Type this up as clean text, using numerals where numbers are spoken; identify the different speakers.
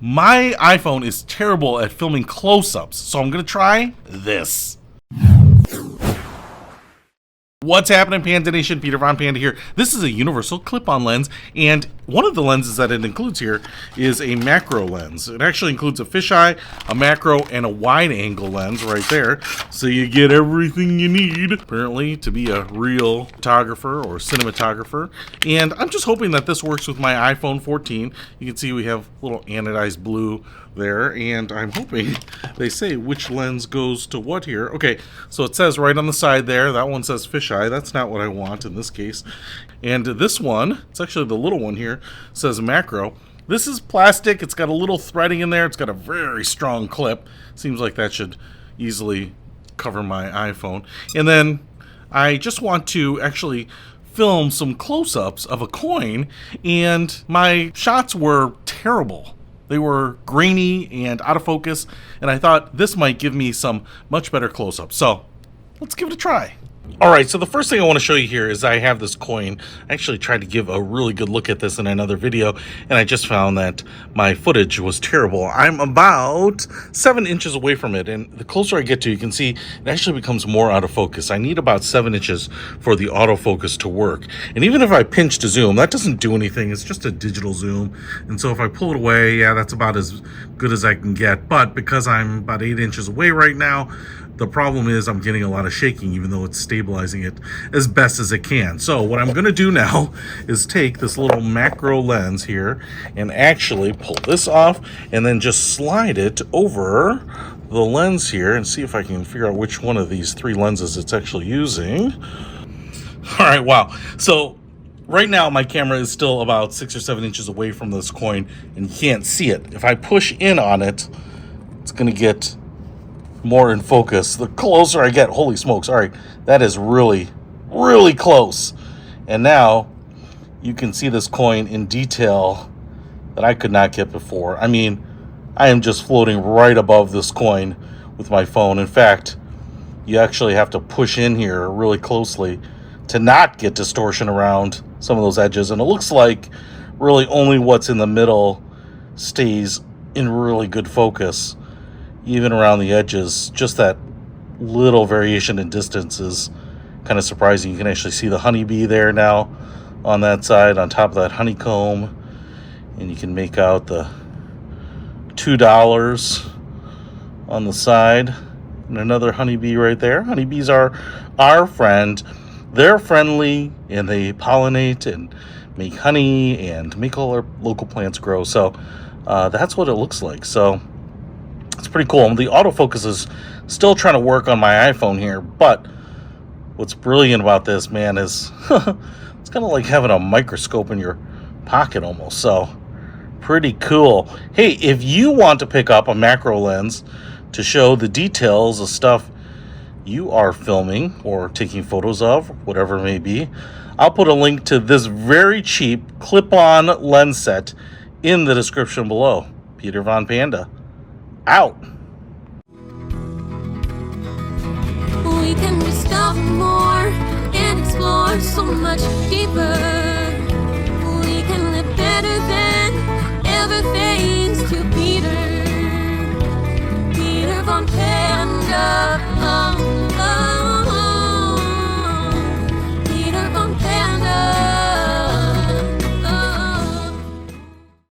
Speaker 1: My iPhone is terrible at filming close-ups, so I'm going to try this. What's happening, Panda Nation? Peter Von Panda here. This is a universal clip-on lens, and one of the lenses that it includes here is a macro lens. It actually includes a fisheye, a macro, and a wide-angle lens right there, so you get everything you need, apparently, to be a real photographer or cinematographer. And I'm just hoping that this works with my iPhone 14. You can see we have a little anodized blue there, and I'm hoping they say which lens goes to what here. Okay, so it says right on the side there, that one says fisheye. That's not what I want in this case. And this one, it's actually the little one here, says macro. This is plastic. It's got a little threading in there. It's got a very strong clip. Seems like that should easily cover my iPhone. And then I just want to actually film some close-ups of a coin, and my shots were terrible. They were grainy and out of focus, and I thought this might give me some much better close-ups. So let's give it a try. Alright, so the first thing I want to show you here is I have this coin. I actually tried to give a really good look at this in another video, and I just found that my footage was terrible. I'm about 7 inches away from it, and the closer I get to, you can see it actually becomes more out of focus. I need about 7 inches for the autofocus to work. And even if I pinch to zoom, that doesn't do anything. It's just a digital zoom. And so if I pull it away, yeah, that's about as good as I can get. But because I'm about 8 inches away right now, the problem is I'm getting a lot of shaking, even though it's stabilizing it as best as it can. So what I'm going to do now is take this little macro lens here and actually pull this off and then just slide it over the lens here and see if I can figure out which one of these 3 lenses it's actually using. All right, wow. So right now my camera is still about 6 or 7 inches away from this coin and you can't see it. If I push in on it, it's going to get more in focus. The closer I get, holy smokes, all right, that is really, really close. And now you can see this coin in detail that I could not get before. I mean, I am just floating right above this coin with my phone. In fact, you actually have to push in here really closely to not get distortion around some of those edges. And it looks like really only what's in the middle stays in really good focus. Even around the edges, just that little variation in distance is kind of surprising. You can actually see the honeybee there now on that side, on top of that honeycomb. And you can make out the $2 on the side. And another honeybee right there. Honeybees are our friend. They're friendly, and they pollinate and make honey and make all our local plants grow. So that's what it looks like. So it's pretty cool. The autofocus is still trying to work on my iPhone here, but what's brilliant about this, man, is it's kind of like having a microscope in your pocket almost. So pretty cool. Hey, if you want to pick up a macro lens to show the details of stuff you are filming or taking photos of, whatever it may be, I'll put a link to this very cheap clip-on lens set in the description below. Peter Von Panda, out.
Speaker 2: We can discover more and explore so much deeper.